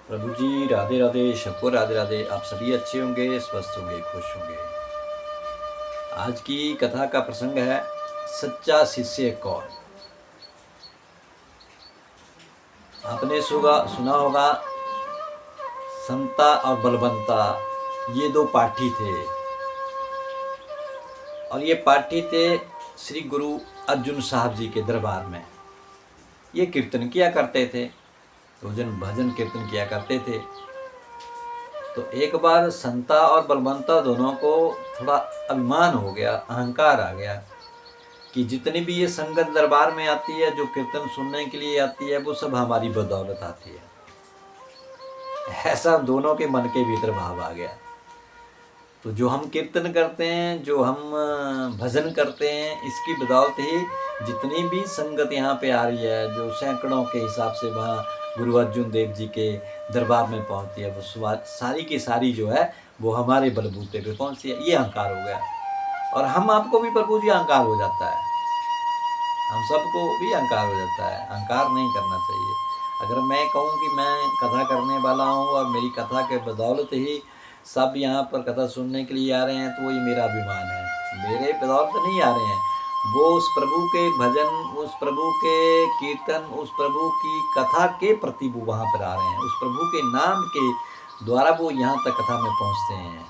प्रभु जी राधे राधे, सबको राधे राधे। आप सभी अच्छे होंगे, स्वस्थ होंगे, खुश होंगे। आज की कथा का प्रसंग है सच्चा शिष्य कौन। आपने सुना होगा संता और बलवंता, ये दो पाठी थे और ये पाठी थे श्री गुरु अर्जुन साहब जी के दरबार में। ये कीर्तन किया करते थे, रोजन भजन कीर्तन किया करते थे। तो एक बार संता और बलवंता दोनों को थोड़ा अभिमान हो गया, अहंकार आ गया कि जितनी भी ये संगत दरबार में आती है, जो कीर्तन सुनने के लिए आती है, वो सब हमारी बदौलत आती है। ऐसा दोनों के मन के भीतर भाव आ गया। तो जो हम कीर्तन करते हैं, जो हम भजन करते हैं, इसकी बदौलत ही जितनी भी संगत यहाँ पे आ रही है, जो सैकड़ों के हिसाब से वहाँ गुरु अर्जुन देव जी के दरबार में पहुँचती है, वो सारी की सारी जो है वो हमारे बलबूते पे पहुँचती है। ये अहंकार हो गया। और हम आपको भी प्रभु जी अहंकार हो जाता है, हम सबको भी अहंकार हो जाता है। अहंकार नहीं करना चाहिए। अगर मैं कहूँ कि मैं कथा करने वाला हूँ और मेरी कथा के बदौलत ही सब यहाँ पर कथा सुनने के लिए आ रहे हैं, तो वही मेरा अभिमान है। मेरे बदौलत नहीं आ रहे हैं, वो उस प्रभु के भजन, उस प्रभु के कीर्तन, उस प्रभु की कथा के प्रति वो वहाँ पर आ रहे हैं। उस प्रभु के नाम के द्वारा वो यहाँ तक कथा में पहुँचते हैं।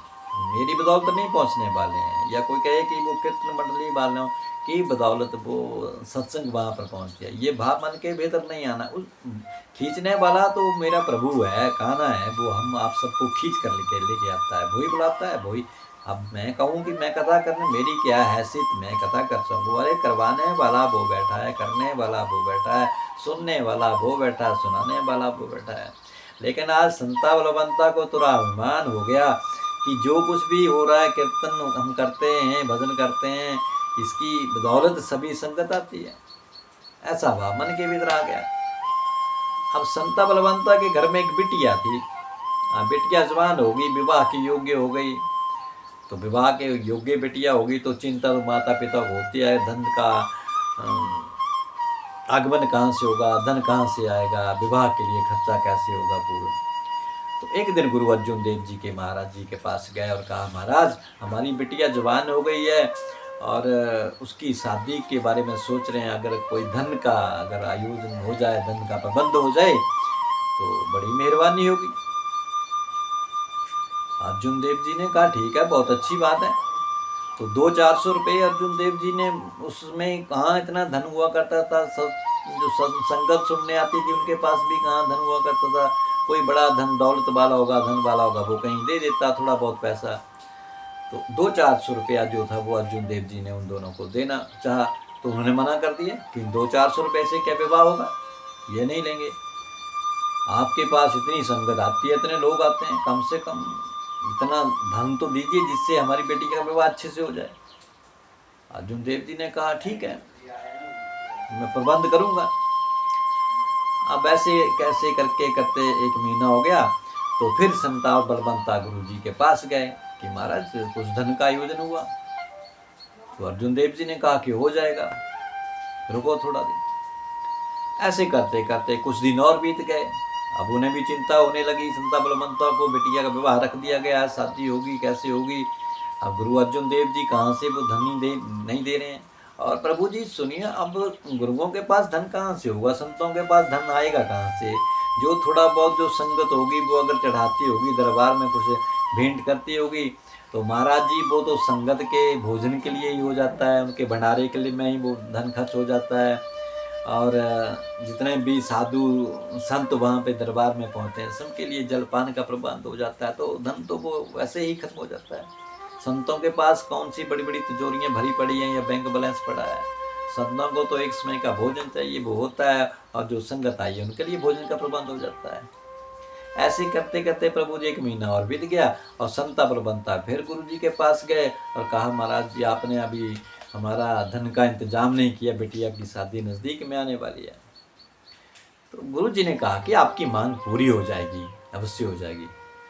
मेरी बदौलत नहीं पहुँचने वाले हैं, या कोई कहे कि वो कीर्तन मंडली वालों की बदौलत वो सत्संग वहाँ पर पहुँच गया, ये भाव मन के भीतर नहीं आना। उस खींचने वाला तो मेरा प्रभु है, कान्हा है, वो हम आप सबको खींच कर लेके आता है, वही बुलाता है, वही। अब मैं कहूँ कि मैं कथा करने, मेरी क्या हैसियत, मैं कथा कर सकूँ? अरे करवाने वाला वो बैठा है, करने वाला वो बैठा है, सुनने वाला वो बैठा है, सुनाने वाला वो बैठा है। लेकिन आज संता बलवंता को थोड़ा अभिमान हो गया कि जो कुछ भी हो रहा है, कीर्तन हम करते हैं, भजन करते हैं, इसकी बदौलत सभी संगत आती है। ऐसा भाव मन के भीतर आ गया। अब संता बलवंता के घर में एक बिटिया थी। बिटिया जवान होगी, विवाह की योग्य हो गई। तो विवाह के योग्य बिटिया होगी तो चिंता तो माता पिता को होती है, धन का आगमन कहाँ से होगा, धन कहाँ से आएगा, विवाह के लिए खर्चा कैसे होगा पूरा। तो एक दिन गुरु अर्जुन देव जी के महाराज जी के पास गए और कहा, महाराज हमारी बिटिया जवान हो गई है और उसकी शादी के बारे में सोच रहे हैं, अगर कोई धन का अगर आयोजन हो जाए, धन का प्रबंध हो जाए तो बड़ी मेहरबानी होगी। अर्जुन देव जी ने कहा ठीक है, बहुत अच्छी बात है। तो 200-400 रुपये अर्जुन देव जी ने, उसमें कहाँ इतना धन हुआ करता था, जो संगत सुनने आती थी उनके पास भी कहाँ धन हुआ करता था। कोई बड़ा धन दौलत वाला होगा, धन वाला होगा, वो कहीं दे देता थोड़ा बहुत पैसा। तो 200-400 रुपया जो था वो अर्जुन देव जी ने उन दोनों को देना चाहा, तो उन्होंने मना कर दिया कि 200-400 रुपये से क्या विवाह होगा, ये नहीं लेंगे। आपके पास इतनी संगत आती है, इतने लोग आते हैं, कम से कम इतना धन तो दीजिए जिससे हमारी बेटी का विवाह अच्छे से हो जाए। अर्जुन देव जी ने कहा ठीक है, मैं प्रबंध करूंगा। अब ऐसे कैसे करके करते 1 महीना हो गया, तो फिर संता और बलवंता गुरु जी के पास गए कि महाराज कुछ धन का आयोजन हुआ। तो अर्जुन देव जी ने कहा कि हो जाएगा, रुको थोड़ा दिन। ऐसे करते करते कुछ दिन और बीत गए। अब उन्हें भी चिंता होने लगी, संता बलवंता को बिटिया का विवाह रख दिया गया, शादी होगी कैसे होगी। अब गुरु अर्जुन देव जी कहाँ से वो धन नहीं दे रहे हैं। और प्रभु जी सुनिए, अब गुरुओं के पास धन कहाँ से होगा, संतों के पास धन आएगा कहाँ से? जो थोड़ा बहुत जो संगत होगी वो अगर चढ़ाती होगी, दरबार में कुछ भेंट करती होगी, तो महाराज जी वो तो संगत के भोजन के लिए ही हो जाता है, उनके भंडारे के लिए में ही वो धन खर्च हो जाता है। और जितने भी साधु संत वहाँ पे दरबार में पहुँचते हैं, सबके लिए जलपान का प्रबंध हो जाता है, तो धन तो वो वैसे ही खत्म हो जाता है। संतों के पास कौन सी बड़ी बड़ी तिजोरियाँ भरी पड़ी हैं या बैंक बैलेंस पड़ा है? संतों को तो एक समय का भोजन चाहिए, वो होता है, और जो संगत आई है उनके लिए भोजन का प्रबंध हो जाता है। ऐसे करते करते प्रभु जी 1 महीना और बीत गया और संता बलवंता फिर गुरु जी के पास गए और कहा, महाराज जी आपने अभी हमारा धन का इंतजाम नहीं किया, बिटिया की शादी नज़दीक में आने वाली है। तो गुरु जी ने कहा कि आपकी मांग पूरी हो जाएगी, अवश्य हो जाएगी,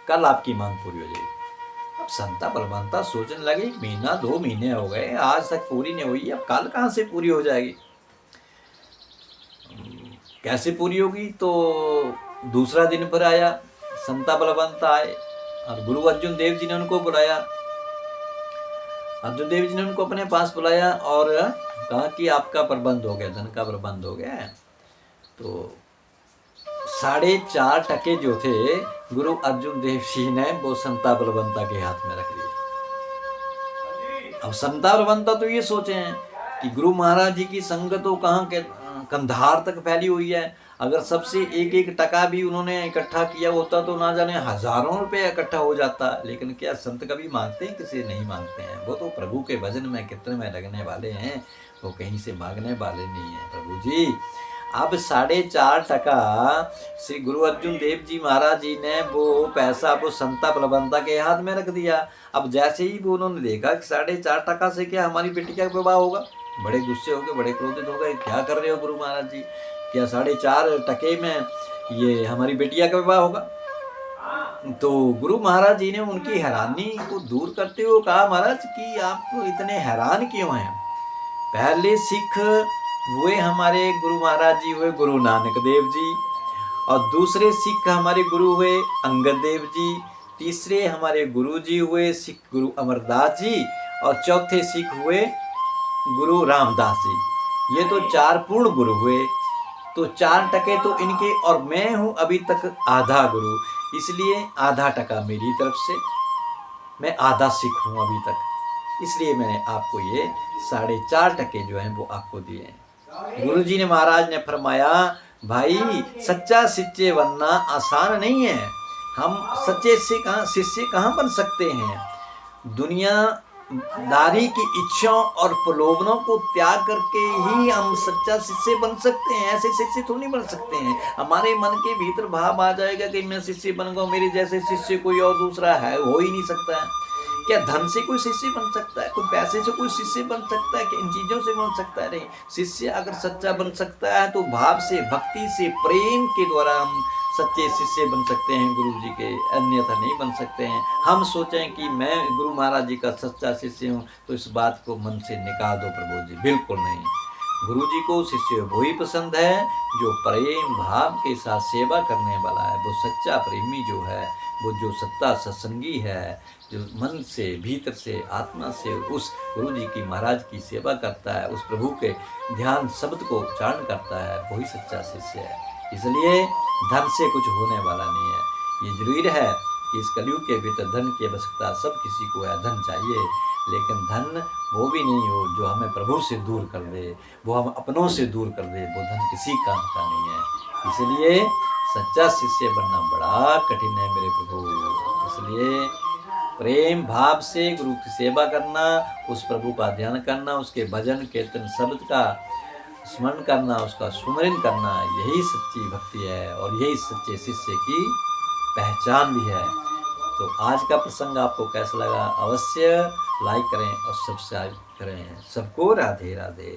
कल आपकी मांग पूरी हो जाएगी। अब संता बलवंता सोचने लगे, 1 महीना 2 महीने हो गए, आज तक पूरी नहीं हुई, अब कल कहाँ से पूरी हो जाएगी? कैसे पूरी होगी? तो दूसरा दिन पर आया संता बलवंत आए और गुरु अर्जुन देव जी ने उनको बुलाया। अर्जुन देव जी ने उनको अपने पास बुलाया और कहा कि आपका प्रबंध हो गया, धन का प्रबंध हो गया है। तो 4.5 टके जो थे गुरु अर्जुन देव जी ने वो संता बलवंता के हाथ में रख दिए। अब संता बलवंता तो ये सोचे हैं कि गुरु महाराज जी की संगत तो कहाँ के कंधार तक फैली हुई है। अगर सबसे 1-1 टका भी उन्होंने इकट्ठा किया होता तो ना जाने हजारों रुपए इकट्ठा हो जाता। लेकिन क्या संत कभी मांगते हैं? किसी नहीं मांगते हैं। वो तो प्रभु के भजन में कितने में लगने वाले हैं, वो कहीं से मांगने वाले नहीं है प्रभु जी। अब 4.5 टका श्री गुरु अर्जुन देव जी महाराज जी ने वो पैसा वो संता बलवंता के हाथ में रख दिया। अब जैसे ही वो उन्होंने देखा कि 4.5 टका से क्या हमारी बेटी का विवाह होगा, बड़े गुस्से हो गए, बड़े क्रोधित हो गए। क्या कर रहे हो गुरु महाराज जी, क्या 4.5 टके में ये हमारी बेटिया का विवाह होगा? तो गुरु महाराज जी ने उनकी हैरानी को दूर करते हुए कहा, महाराज कि आप इतने हैरान क्यों हैं? पहले सिख हुए हमारे गुरु महाराज जी हुए गुरु नानक देव जी, और दूसरे सिख हमारे गुरु हुए अंगद देव जी, तीसरे हमारे गुरु जी हुए सिख गुरु अमरदास जी, और चौथे सिख हुए गुरु रामदास जी। ये तो 4 पूर्ण गुरु हुए। तो 4 टके तो इनके, और मैं हूँ अभी तक आधा गुरु, इसलिए आधा टका मेरी तरफ से, मैं आधा सिख हूँ अभी तक, इसलिए मैंने आपको ये 4.5 टके जो हैं वो आपको दिए हैं। गुरु जी ने महाराज ने फरमाया, भाई सच्चा शिष्य बनना आसान नहीं है। हम सच्चे से शिष्य कहाँ बन सकते हैं? दुनियादारी की इच्छाओं और प्रलोभनों को त्याग करके ही हम सच्चा शिष्य बन सकते हैं। ऐसे शिष्य तो नहीं बन सकते हैं। हमारे मन के भीतर भाव आ जाएगा कि मैं शिष्य बन गया, मेरे जैसे शिष्य कोई और दूसरा है, हो ही नहीं सकता है। क्या धन से कोई शिष्य बन सकता है? कोई पैसे से कोई शिष्य बन सकता है? कि इन चीज़ों से बन सकता है? नहीं। शिष्य अगर सच्चा बन सकता है तो भाव से, भक्ति से, प्रेम के द्वारा हम सच्चे शिष्य बन सकते हैं गुरु जी के, अन्यथा नहीं बन सकते हैं। हम सोचें कि मैं गुरु महाराज जी का सच्चा शिष्य हूँ तो इस बात को मन से निकाल दो प्रभु जी, बिल्कुल नहीं। गुरु जी को शिष्य वही पसंद है जो प्रेम भाव के साथ सेवा करने वाला है। वो सच्चा प्रेमी जो है, वो जो सत्ता सत्संगी है, जो मन से, भीतर से, आत्मा से उस गुरु जी की, महाराज की सेवा करता है, उस प्रभु के ध्यान शब्द को उच्चारण करता है, वही सच्चा शिष्य है। इसलिए धन से कुछ होने वाला नहीं है। ये जरूर है कि इस कलयुग के भीतर धन की आवश्यकता सब किसी को है, धन चाहिए, लेकिन धन वो भी नहीं हो जो हमें प्रभु से दूर कर दे, वो हम अपनों से दूर कर दे, वो धन किसी काम का नहीं है। इसलिए सच्चा शिष्य बनना बड़ा कठिन है मेरे प्रभु। इसलिए प्रेम भाव से गुरु की सेवा करना, उस प्रभु का ध्यान करना, उसके भजन कीर्तन शब्द का स्मरण करना, उसका सुमरन करना, यही सच्ची भक्ति है और यही सच्चे शिष्य की पहचान भी है। तो आज का प्रसंग आपको कैसा लगा? अवश्य लाइक करें और सब्सक्राइब करें। सबको राधे राधे।